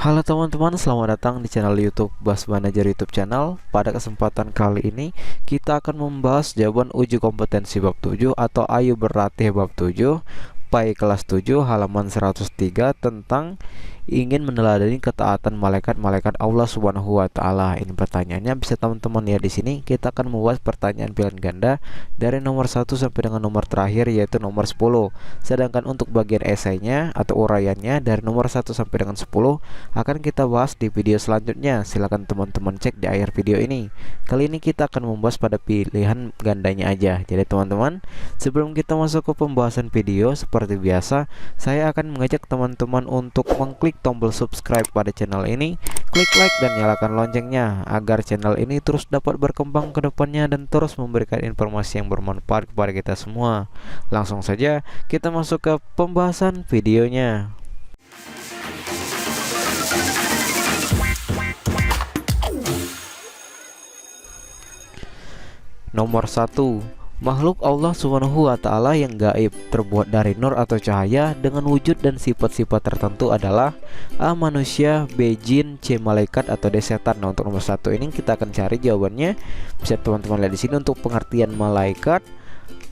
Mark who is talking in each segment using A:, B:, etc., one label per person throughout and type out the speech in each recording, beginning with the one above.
A: Halo teman-teman, selamat datang di channel YouTube Bas Manager YouTube channel. Pada kesempatan kali ini kita akan membahas jawaban uji kompetensi bab 7 atau Ayo Berlatih bab 7 PAI kelas 7 halaman 103 tentang ingin meneladani ketaatan malaikat-malaikat Allah Subhanahu wa taala. Ini pertanyaannya bisa teman-teman lihat di sini. Kita akan membahas pertanyaan pilihan ganda dari nomor 1 sampai dengan nomor terakhir yaitu nomor 10. Sedangkan untuk bagian esainya atau uraiannya dari nomor 1 sampai dengan 10 akan kita bahas di video selanjutnya. Silahkan teman-teman cek di akhir video ini. Kali ini kita akan membahas pada pilihan gandanya aja. Jadi teman-teman, sebelum kita masuk ke pembahasan video, seperti biasa saya akan mengajak teman-teman untuk mengklik tombol subscribe pada channel ini, klik like dan nyalakan loncengnya agar channel ini terus dapat berkembang ke depannya dan terus memberikan informasi yang bermanfaat kepada kita semua. Langsung saja kita masuk ke pembahasan videonya. Nomor 1. Makhluk Allah Subhanahu wa taala yang gaib terbuat dari nur atau cahaya dengan wujud dan sifat-sifat tertentu adalah A. Manusia, B. Jin, C. Malaikat atau D. Setan. Nah, untuk nomor 1 ini kita akan cari jawabannya. Bisa teman-teman lihat di sini untuk pengertian malaikat.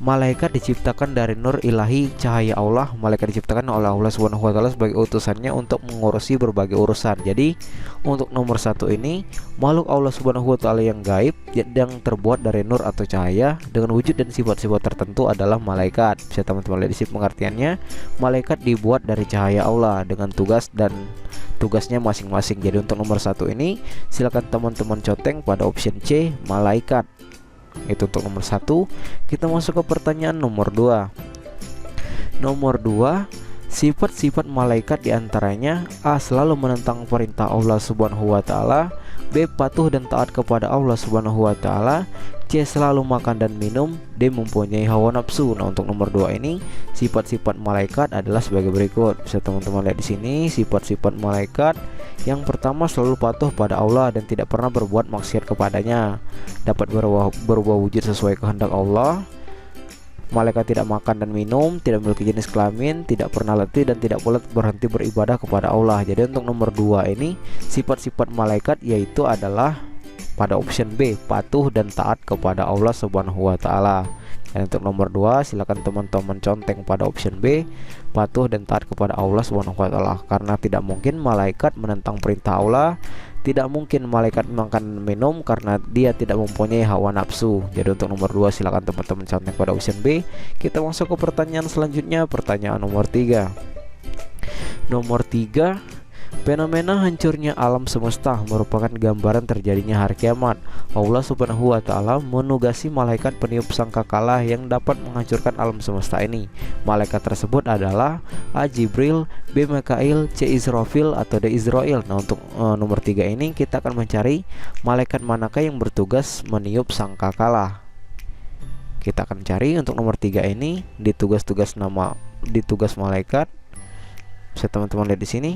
A: Malaikat diciptakan dari nur ilahi cahaya Allah. Malaikat diciptakan oleh Allah Subhanahu wa taala sebagai utusannya untuk mengurusi berbagai urusan. Jadi untuk nomor 1 ini makhluk Allah Subhanahu wa taala yang gaib yang terbuat dari nur atau cahaya dengan wujud dan sifat-sifat tertentu adalah malaikat. Bisa teman-teman lihat di sini pengertiannya. Malaikat dibuat dari cahaya Allah dengan tugas dan tugasnya masing-masing. Jadi untuk nomor 1 ini silakan teman-teman coteng pada option C, malaikat. Itu untuk nomor 1. Kita masuk ke pertanyaan nomor 2. Nomor 2, sifat-sifat malaikat diantaranya A. Selalu menentang perintah Allah Subhanahu wa taala, B. Patuh dan taat kepada Allah Subhanahu wa taala, C. Selalu makan dan minum, D. Mempunyai hawa nafsu. Nah, untuk nomor 2 ini sifat-sifat malaikat adalah sebagai berikut. Bisa teman-teman lihat di sini sifat-sifat malaikat. Yang pertama, selalu patuh pada Allah dan tidak pernah berbuat maksiat kepadanya. Dapat berubah wujud sesuai kehendak Allah. Malaikat tidak makan dan minum, tidak memiliki jenis kelamin, tidak pernah letih dan tidak pula berhenti beribadah kepada Allah. Jadi untuk nomor 2 ini sifat-sifat malaikat yaitu adalah pada option B, patuh dan taat kepada Allah Subhanahu wa taala. Dan untuk nomor 2 silakan teman-teman conteng pada option B, patuh dan taat kepada Allah Subhanahu wa taala, karena tidak mungkin malaikat menentang perintah Allah. Tidak mungkin malaikat makan minum karena dia tidak mempunyai hawa nafsu. Jadi untuk nomor 2 silakan teman-teman conteng pada option B. Kita masuk ke pertanyaan selanjutnya, pertanyaan nomor 3. Nomor 3, fenomena hancurnya alam semesta merupakan gambaran terjadinya hari kiamat. Allah Subhanahu wa taala menugasi malaikat peniup sangkakala yang dapat menghancurkan alam semesta ini. Malaikat tersebut adalah A. Jibril, B. Mikail, C. Israfil atau D. Israel. Nah, untuk nomor 3 ini kita akan mencari malaikat manakah yang bertugas meniup sangkakala. Kita akan cari untuk nomor 3 ini di tugas malaikat. Bisa teman-teman lihat di sini.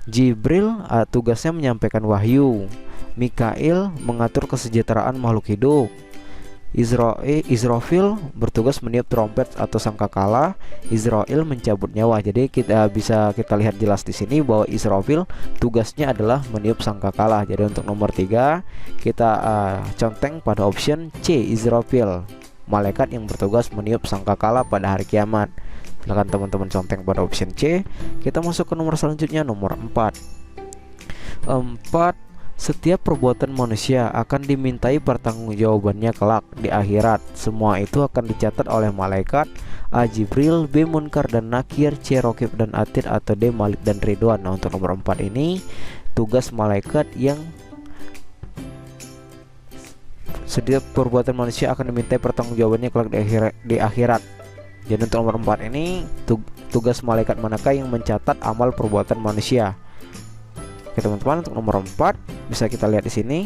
A: Jibril tugasnya menyampaikan wahyu, Mikail mengatur kesejahteraan makhluk hidup, Israfil bertugas meniup trompet atau sangkakala, Israel mencabut nyawa. Jadi kita lihat jelas di sini bahwa Israfil tugasnya adalah meniup sangkakala. Jadi untuk nomor 3 kita conteng pada option C, Israfil, malaikat yang bertugas meniup sangkakala pada hari kiamat. Silakan teman-teman conteng pada option C. Kita masuk ke nomor selanjutnya, nomor 4. Setiap perbuatan manusia akan dimintai pertanggungjawabannya kelak di akhirat. Semua itu akan dicatat oleh malaikat. A. Jibril, B. Munkar dan Nakir, C. Raqib dan Atid atau D. Malik dan Ridwan. Nah, untuk nomor 4 ini tugas malaikat yang setiap perbuatan manusia akan dimintai pertanggungjawabannya kelak di akhirat. Jadi untuk nomor 4 ini tugas malaikat manakah yang mencatat amal perbuatan manusia. Oke teman-teman, untuk nomor 4 bisa kita lihat di sini.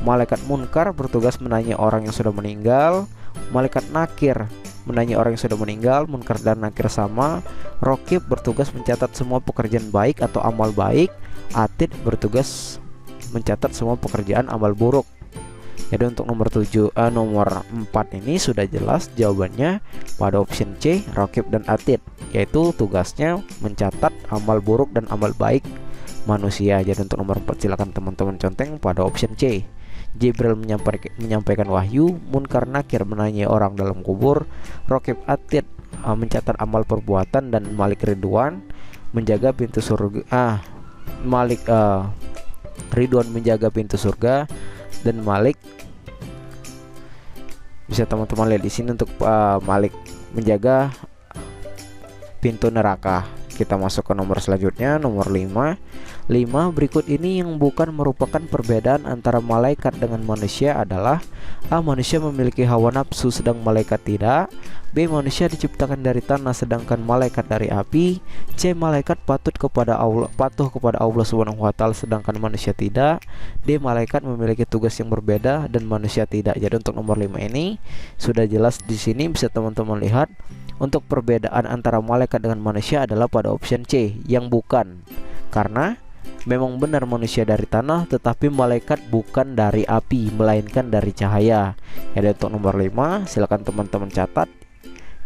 A: Malaikat Munkar bertugas menanya orang yang sudah meninggal. Malaikat Nakir menanya orang yang sudah meninggal. Munkar dan Nakir sama. Raqib bertugas mencatat semua pekerjaan baik atau amal baik. Atid bertugas mencatat semua pekerjaan amal buruk. Jadi untuk nomor 4 ini sudah jelas jawabannya pada option C, Raqib dan Atid, yaitu tugasnya mencatat amal buruk dan amal baik manusia. Jadi untuk nomor 4 silakan teman-teman conteng pada option C. Jibril menyampaikan wahyu, Munkar Nakir menanyai orang dalam kubur, Raqib Atid mencatat amal perbuatan, dan Malik Ridwan menjaga pintu surga. Ridwan menjaga pintu surga, dan Malik bisa teman-teman lihat di sini untuk Malik menjaga pintu neraka. Kita masuk ke nomor selanjutnya, nomor 5. Berikut ini yang bukan merupakan perbedaan antara malaikat dengan manusia adalah: A. Manusia memiliki hawa nafsu sedang malaikat tidak. B. Manusia diciptakan dari tanah sedangkan malaikat dari api. C. Malaikat patuh kepada Allah Subhanahu wa taala sedangkan manusia tidak. D. Malaikat memiliki tugas yang berbeda dan manusia tidak. Jadi untuk nomor 5 ini sudah jelas di sini, bisa teman-teman lihat untuk perbedaan antara malaikat dengan manusia adalah pada option C, yang bukan. Karena memang benar manusia dari tanah, tetapi malaikat bukan dari api melainkan dari cahaya. Jadi untuk nomor 5 silakan teman-teman catat,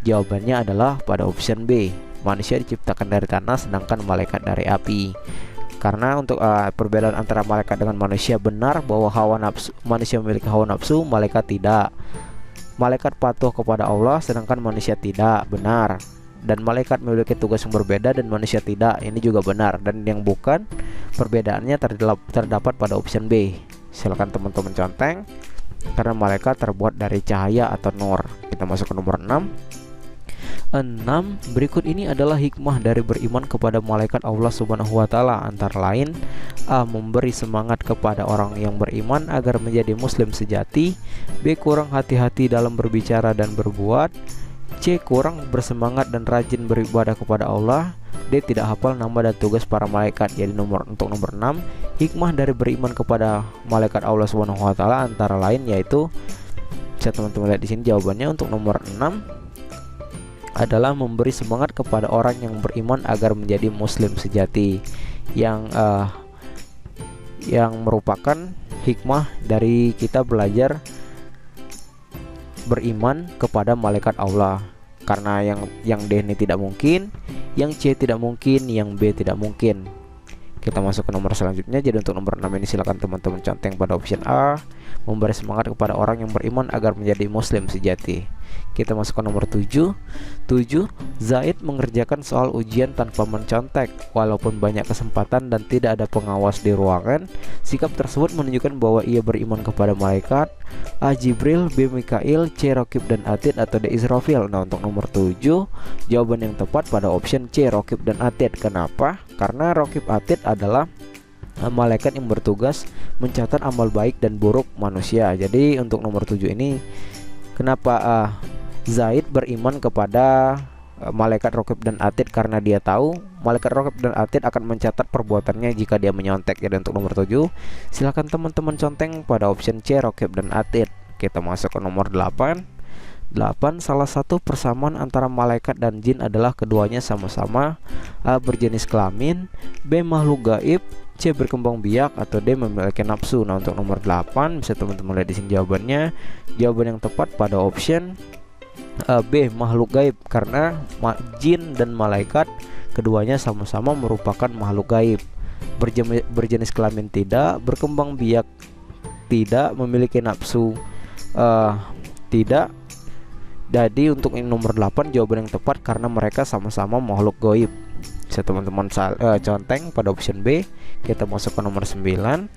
A: jawabannya adalah pada option B, manusia diciptakan dari tanah sedangkan malaikat dari api. Karena untuk perbedaan antara malaikat dengan manusia benar bahwa manusia memiliki hawa nafsu, malaikat tidak. Malaikat patuh kepada Allah sedangkan manusia tidak, benar. Dan malaikat memiliki tugas yang berbeda dan manusia tidak, ini juga benar. Dan yang bukan, perbedaannya terdapat pada option B. Silakan teman-teman conteng, karena malaikat terbuat dari cahaya atau nur. Kita masuk ke nomor 6. Berikut ini adalah hikmah dari beriman kepada malaikat Allah Subhanahu wa taala, antara lain: A. Memberi semangat kepada orang yang beriman agar menjadi muslim sejati. B. Kurang hati-hati dalam berbicara dan berbuat. C. Kurang bersemangat dan rajin beribadah kepada Allah. D. Tidak hafal nama dan tugas para malaikat. Jadi untuk nomor 6, hikmah dari beriman kepada malaikat Allah Subhanahu wa taala antara lain, yaitu bisa teman-teman lihat di sini jawabannya. Untuk nomor 6 adalah memberi semangat kepada orang yang beriman agar menjadi muslim sejati, yang merupakan hikmah dari kita belajar beriman kepada malaikat Allah. Karena yang D ini tidak mungkin, yang C tidak mungkin, yang B tidak mungkin. Kita masuk ke nomor selanjutnya. Jadi untuk nomor 6 ini silakan teman-teman conteng pada option A, memberi semangat kepada orang yang beriman agar menjadi muslim sejati. Kita masuk ke nomor 7. Zaid mengerjakan soal ujian tanpa mencontek. Walaupun banyak kesempatan dan tidak ada pengawas di ruangan, sikap tersebut menunjukkan bahwa ia beriman kepada malaikat. A. Jibril, B. Mikail, C. Raqib dan Atid, atau D. Israfil. Nah untuk nomor 7, jawaban yang tepat pada option C, Raqib dan Atid. Kenapa? Karena Raqib Atid adalah malaikat yang bertugas mencatat amal baik dan buruk manusia. Jadi untuk nomor 7 ini, kenapa Zaid beriman kepada malaikat Raqib dan Atid? Karena dia tahu malaikat Raqib dan Atid akan mencatat perbuatannya jika dia menyontek. Jadi untuk nomor 7 silakan teman-teman conteng pada option C, Raqib dan Atid. Kita masuk ke nomor 8. Salah satu persamaan antara malaikat dan jin adalah keduanya sama-sama A. berjenis kelamin, B. makhluk gaib, C. berkembang biak, atau D. memiliki nafsu. Nah untuk nomor 8 bisa teman-teman lihat di sini jawabannya. Jawaban yang tepat pada option B, makhluk gaib, karena jin dan malaikat keduanya sama-sama merupakan makhluk gaib. Berjenis kelamin tidak, berkembang biak tidak, memiliki nafsu tidak. Jadi untuk nomor 8 jawaban yang tepat karena mereka sama-sama makhluk gaib. Bisa teman-teman conteng pada option B. Kita masuk ke nomor 9.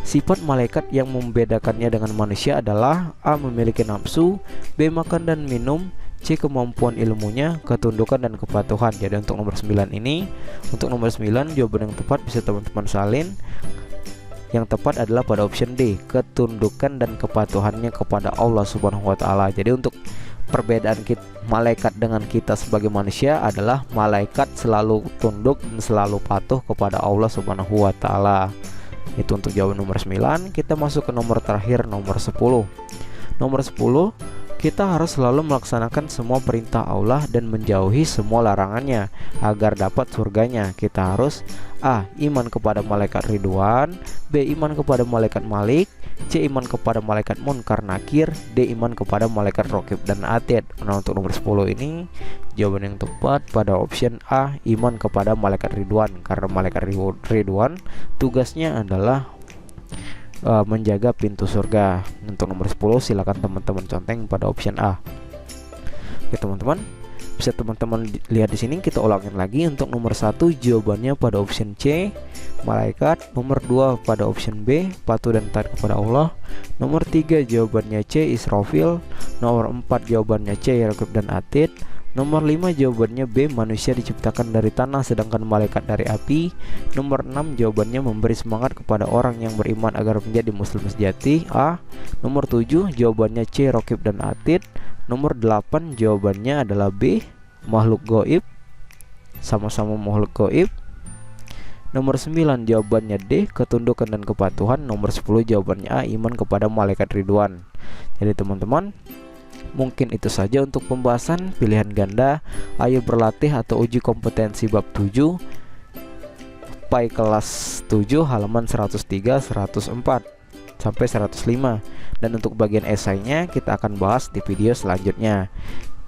A: Sifat malaikat yang membedakannya dengan manusia adalah: A. memiliki nafsu, B. makan dan minum, C. kemampuan ilmunya, ketundukan dan kepatuhan. Jadi untuk nomor 9 ini, untuk nomor 9 jawaban yang tepat bisa teman-teman salin. Yang tepat adalah pada option D, ketundukan dan kepatuhannya kepada Allah Subhanahu wa taala. Jadi untuk perbedaan malaikat dengan kita sebagai manusia adalah malaikat selalu tunduk dan selalu patuh kepada Allah Subhanahu wa taala. Itu untuk jawaban nomor 9. Kita masuk ke nomor terakhir, nomor 10. Nomor 10, Kita harus selalu melaksanakan semua perintah Allah dan menjauhi semua larangannya agar dapat surganya. Kita harus A. Iman kepada malaikat Ridwan, B. Iman kepada malaikat Malik, C. Iman kepada malaikat Munkar Nakir, D. Iman kepada malaikat Raqib dan Atid. Nah, untuk nomor 10 ini jawaban yang tepat pada option A. Iman kepada malaikat Ridwan, karena malaikat Ridwan tugasnya adalah menjaga pintu surga. Untuk nomor 10 silakan teman-teman conteng pada option A. Oke teman-teman, bisa teman-teman lihat di sini. Kita ulangin lagi. Untuk nomor 1 jawabannya pada option C, malaikat. Nomor 2 pada option B, patuh dan taat kepada Allah. Nomor 3 jawabannya C, Israfil. Nomor 4 jawabannya C, Raqib dan Atid. Nomor 5 jawabannya B, manusia diciptakan dari tanah sedangkan malaikat dari api. Nomor 6 jawabannya memberi semangat kepada orang yang beriman agar menjadi muslim sejati, A. Nomor 7 jawabannya C, Raqib dan Atid. Nomor 8 jawabannya adalah B, makhluk gaib, sama-sama makhluk gaib. Nomor 9 jawabannya D, ketundukan dan kepatuhan. Nomor 10 jawabannya A, iman kepada malaikat Ridwan. Jadi teman-teman, mungkin itu saja untuk pembahasan pilihan ganda ayo berlatih atau uji kompetensi bab 7 PAI kelas 7 halaman 103, 104 sampai 105. Dan untuk bagian esainya kita akan bahas di video selanjutnya.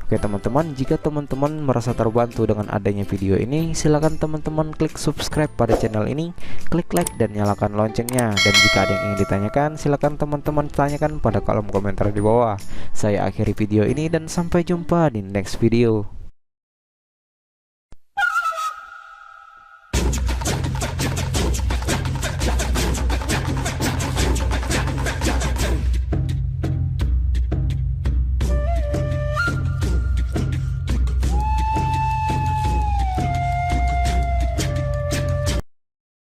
A: Oke teman-teman, jika teman-teman merasa terbantu dengan adanya video ini, silakan teman-teman klik subscribe pada channel ini, klik like dan nyalakan loncengnya. Dan jika ada yang ingin ditanyakan, silakan teman-teman tanyakan pada kolom komentar di bawah. Saya akhiri video ini dan sampai jumpa di next video.